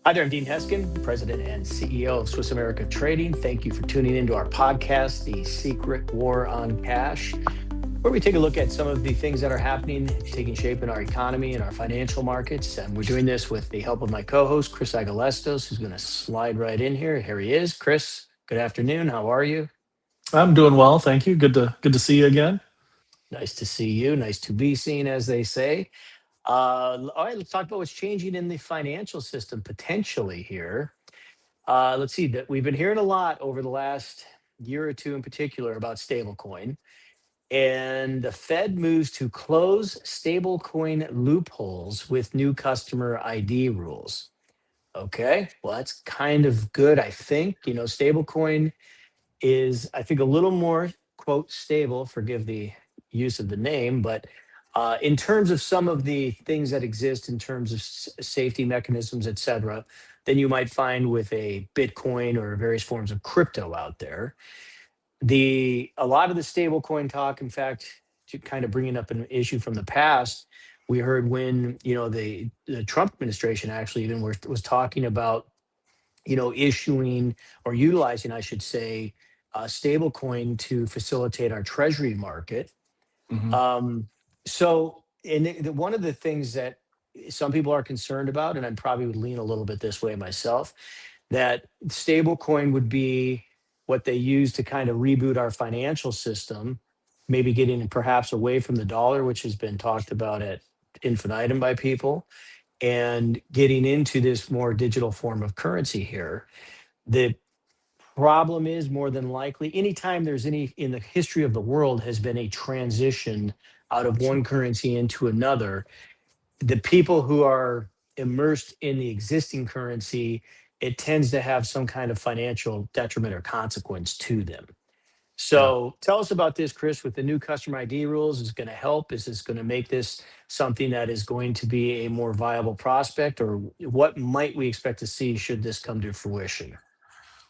Hi there, I'm Dean Heskin, President and CEO of Swiss America Trading. Thank you for tuning into our podcast, The Secret War on Cash, where we take a look at some of the things that are happening, taking shape in our economy and our financial markets. And we're doing this with the help of my co-host, Chris Agelastos, who's going to slide right in here. Here he is. Chris, good afternoon. How are you? I'm doing well, thank you. Good to see you again. Nice to see you. Nice to be seen, as they say. All right, let's talk about what's changing in the financial system potentially here. Let's see that we've been hearing a lot over the last year or two in particular about stablecoin, and the Fed moves to close stablecoin loopholes with new customer ID rules. Okay, well, that's kind of good, I think. Stablecoin is, I think, a little more, quote, stable, forgive the use of the name, but in terms of some of the things that exist in terms of safety mechanisms, et cetera, than you might find with a Bitcoin or various forms of crypto out there. A lot of the stablecoin talk, in fact, to kind of bringing up an issue from the past, we heard when the Trump administration actually even was talking about issuing or utilizing, I should say, stablecoin to facilitate our treasury market. hmm Um, so, and one of the things that some people are concerned about, and I probably would lean a little bit this way myself, that stablecoin would be what they use to kind of reboot our financial system, maybe getting perhaps away from the dollar, which has been talked about at infinitum by people, and getting into this more digital form of currency here. The problem is, more than likely, anytime there's any in the history of the world has been a transition out of one currency into another, the people who are immersed in the existing currency, it tends to have some kind of financial detriment or consequence to them. Yeah. So tell us about this, Chris, with the new customer ID rules. Is it going to help? Is this going to make this something that is going to be a more viable prospect? Or what might we expect to see should this come to fruition?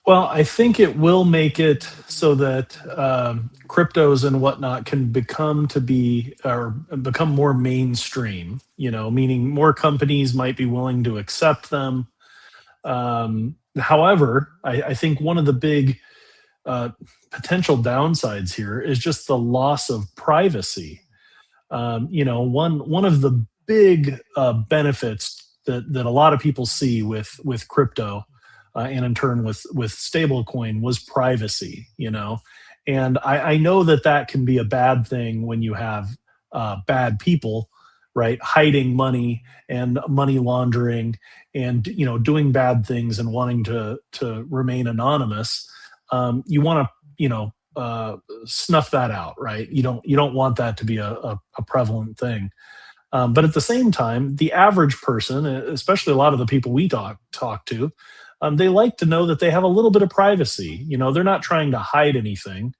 Well, I think it will make it so that cryptos and whatnot can become more mainstream. Meaning more companies might be willing to accept them. However, I think one of the big uh, potential downsides here is just the loss of privacy. One of the big benefits that a lot of people see with crypto, and in turn with stablecoin, was privacy. And I know that can be a bad thing when you have bad people, right, hiding money and money laundering and doing bad things and wanting to remain anonymous. You want to snuff that out, right? You don't want that to be a prevalent thing. But at the same time, the average person, especially a lot of the people we talk to, they like to know that they have a little bit of privacy. They're not trying to hide anything,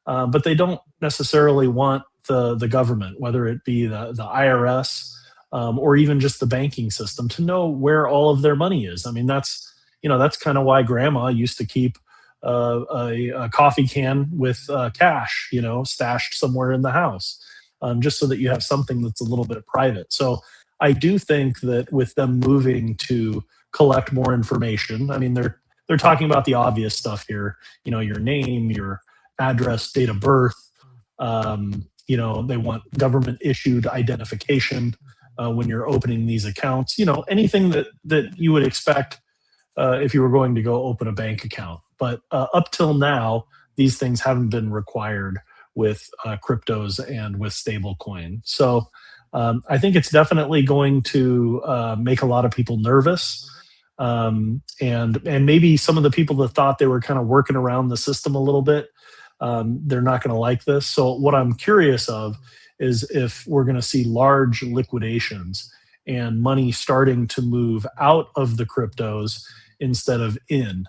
but they don't necessarily want the government, whether it be the IRS, or even just the banking system, to know where all of their money is. I mean, that's kind of why Grandma used to keep a coffee can with cash, stashed somewhere in the house, just so that you have something that's a little bit private. So I do think that with them moving to collect more information, I mean, they're talking about the obvious stuff here, your name, your address, date of birth. They want government issued identification when you're opening these accounts. Anything that you would expect if you were going to go open a bank account. But up till now, these things haven't been required with cryptos and with stablecoin. So I think it's definitely going to make a lot of people nervous. And maybe some of the people that thought they were kind of working around the system a little bit, they're not going to like this. So what I'm curious of is if we're going to see large liquidations and money starting to move out of the cryptos instead of in,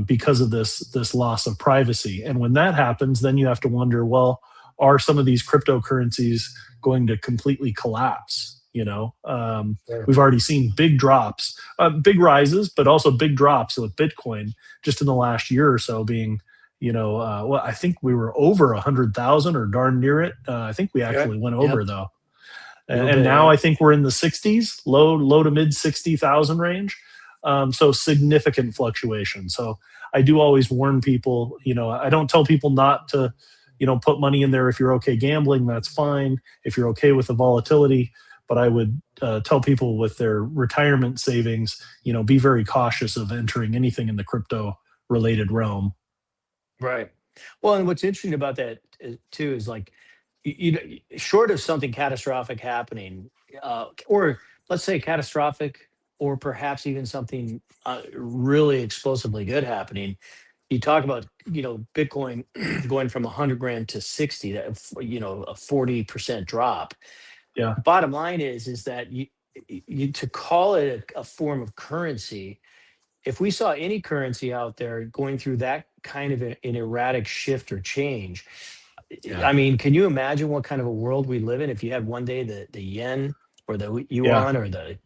because of this loss of privacy. And when that happens, then you have to wonder, well, are some of these cryptocurrencies going to completely collapse? Sure. We've already seen big drops, big rises, but also big drops with Bitcoin just in the last year or so, being, well, I think we were over 100,000 or darn near it. I think we Okay. actually went Yep. over, though. A little And bit. now Yep. I think we're in the 60s, low to mid 60,000 range. So significant fluctuation. So I do always warn people, I don't tell people not to, put money in there. If you're okay gambling, that's fine. If you're okay with the volatility, but I would tell people with their retirement savings, be very cautious of entering anything in the crypto related realm. Right. Well, and what's interesting about that too is like, short of something catastrophic happening, or let's say catastrophic, or perhaps even something really explosively good happening. You talk about, Bitcoin going from 100 grand to 60, that, a 40% drop. Yeah. Bottom line is that to call it a form of currency, if we saw any currency out there going through that kind of an erratic shift or change, Yeah. I mean, can you imagine what kind of a world we live in if you had one day the yen or the Yeah. yuan or the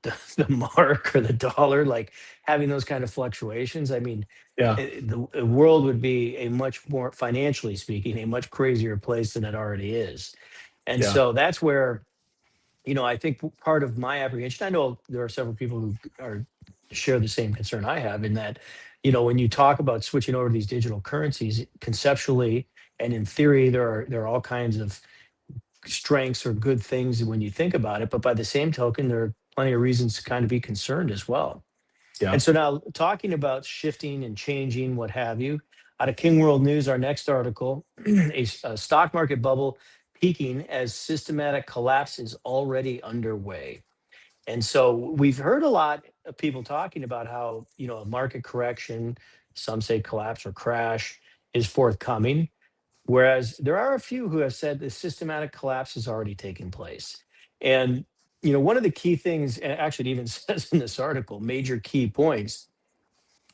mark or the dollar, like having those kind of fluctuations? I mean, Yeah. the world would be a much more, financially speaking, a much crazier place than it already is. And Yeah. so that's where, I think part of my apprehension, I know there are several people who are share the same concern I have in that, when you talk about switching over to these digital currencies, conceptually and in theory, there are all kinds of strengths or good things when you think about it. But by the same token, there are plenty of reasons to kind of be concerned as well. Yeah. And so now talking about shifting and changing, what have you, out of King World News, our next article, a stock market bubble peaking as systematic collapse is already underway. And so we've heard a lot of people talking about how, a market correction, some say collapse or crash, is forthcoming. Whereas there are a few who have said the systematic collapse has already taken place. And, one of the key things, and actually it even says in this article, major key points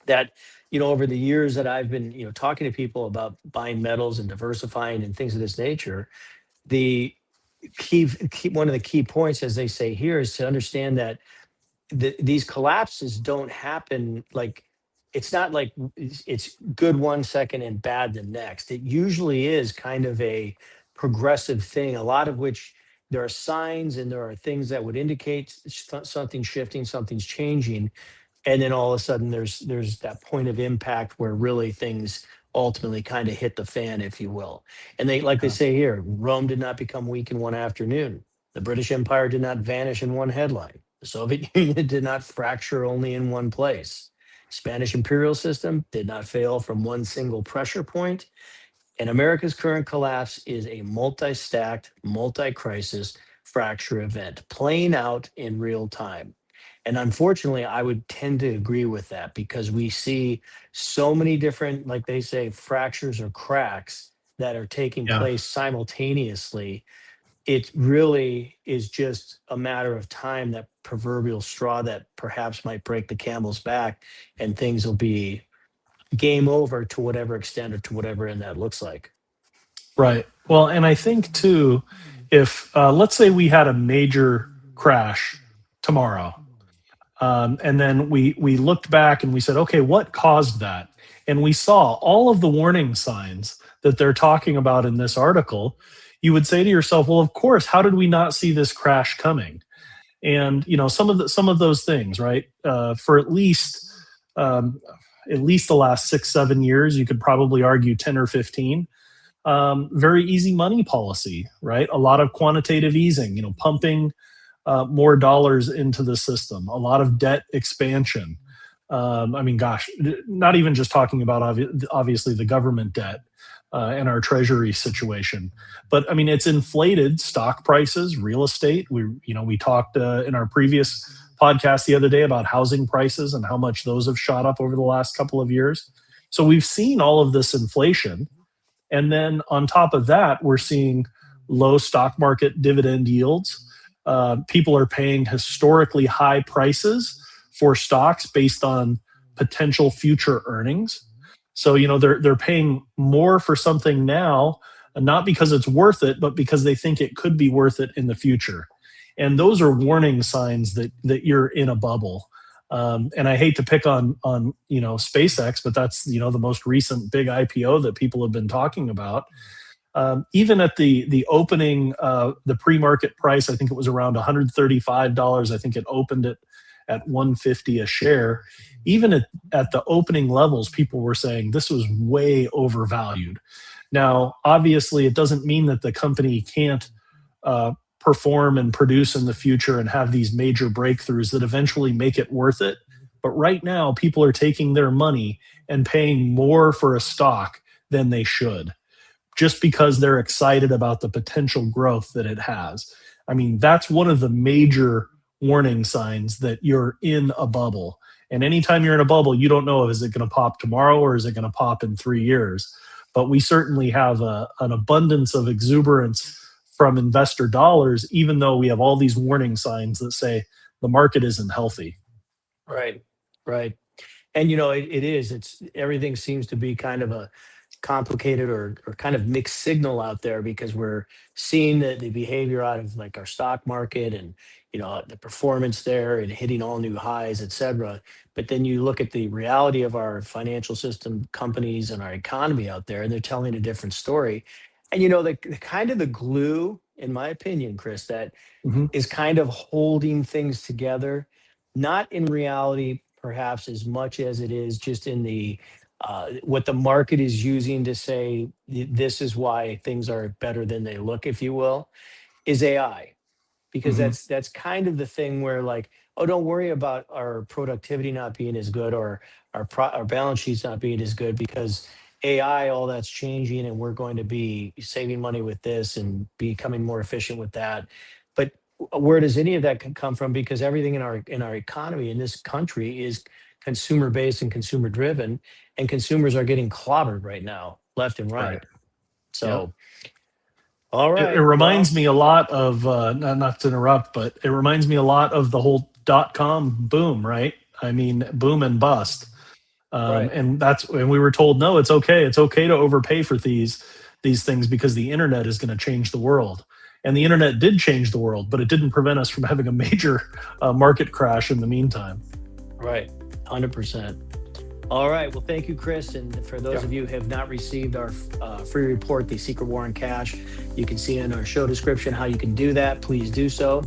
that, over the years that I've been, talking to people about buying metals and diversifying and things of this nature, the one of the key points, as they say here, is to understand that these collapses don't happen like, it's not like it's good 1 second and bad the next. It usually is kind of a progressive thing, a lot of which there are signs and there are things that would indicate something shifting, something's changing, and then all of a sudden there's that point of impact where really things ultimately kind of hit the fan, if you will. And they, like they Yeah. say here, Rome did not become weak in one afternoon. The British Empire did not vanish in one headline. The Soviet Union did not fracture only in one place. Spanish imperial system did not fail from one single pressure point. And America's current collapse is a multi-stacked, multi-crisis fracture event playing out in real time. And unfortunately, I would tend to agree with that because we see so many different, like they say, fractures or cracks that are taking Yeah. place simultaneously. It really is just a matter of time, that proverbial straw that perhaps might break the camel's back, and things will be game over to whatever extent or to whatever end that looks like. Right. Well, and I think too, if let's say we had a major crash tomorrow, and then we looked back and we said, okay, what caused that? And we saw all of the warning signs that they're talking about in this article. You would say to yourself, well, of course, how did we not see this crash coming? And some of those things, right? For um, at least the last 6-7 years, you could probably argue 10 or 15. Very easy money policy, right? A lot of quantitative easing, pumping more dollars into the system, a lot of debt expansion. I mean, gosh, not even just talking about obviously the government debt and our treasury situation, but I mean, it's inflated stock prices, real estate. We talked in our previous podcast the other day about housing prices and how much those have shot up over the last couple of years. So we've seen all of this inflation. And then on top of that, we're seeing low stock market dividend yields. People are paying historically high prices for stocks based on potential future earnings. So they're paying more for something now, not because it's worth it, but because they think it could be worth it in the future. And those are warning signs that you're in a bubble. And I hate to pick on SpaceX, but that's the most recent big IPO that people have been talking about. Even at the opening, the pre-market price, I think it was around $135. I think it opened at 150 a share. Even at the opening levels, people were saying this was way overvalued. Now, obviously, it doesn't mean that the company can't perform and produce in the future and have these major breakthroughs that eventually make it worth it. But right now, people are taking their money and paying more for a stock than they should, just because they're excited about the potential growth that it has. I mean, that's one of the major warning signs that you're in a bubble. And anytime you're in a bubble, you don't know, is it going to pop tomorrow or is it going to pop in 3 years? But we certainly have an abundance of exuberance from investor dollars, even though we have all these warning signs that say the market isn't healthy. Right. Right. And it is. It's everything seems to be kind of a complicated or kind of mixed signal out there because we're seeing the behavior out of like our stock market and the performance there and hitting all new highs, et cetera. But then you look at the reality of our financial system companies and our economy out there, and they're telling a different story. And the kind of the glue, in my opinion, Chris, that Mhm. is kind of holding things together, not in reality, perhaps as much as it is just in the what the market is using to say this is why things are better than they look, if you will, is AI, because Mhm. that's kind of the thing where like, oh, don't worry about our productivity not being as good or our balance sheets not being as good because AI, all that's changing and we're going to be saving money with this and becoming more efficient with that. But where does any of that come from? Because everything in our economy in this country is consumer based and consumer driven, and consumers are getting clobbered right now, left and Right. right. Yep. So, all It right, reminds well, me a lot of, not to interrupt, but it reminds me a lot of the whole .com boom, right? I mean, boom and bust. right. And we were told, no, it's okay. It's okay to overpay for these things because the internet is going to change the world. And the internet did change the world, but it didn't prevent us from having a major market crash in the meantime. Right, 100%. All right. Well, thank you, Chris. And for those Yeah. of you who have not received our free report, The Secret War on Cash, you can see in our show description how you can do that. Please do so.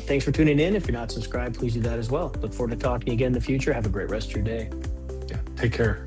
Thanks for tuning in. If you're not subscribed, please do that as well. Look forward to talking to you again in the future. Have a great rest of your day. Yeah. Take care.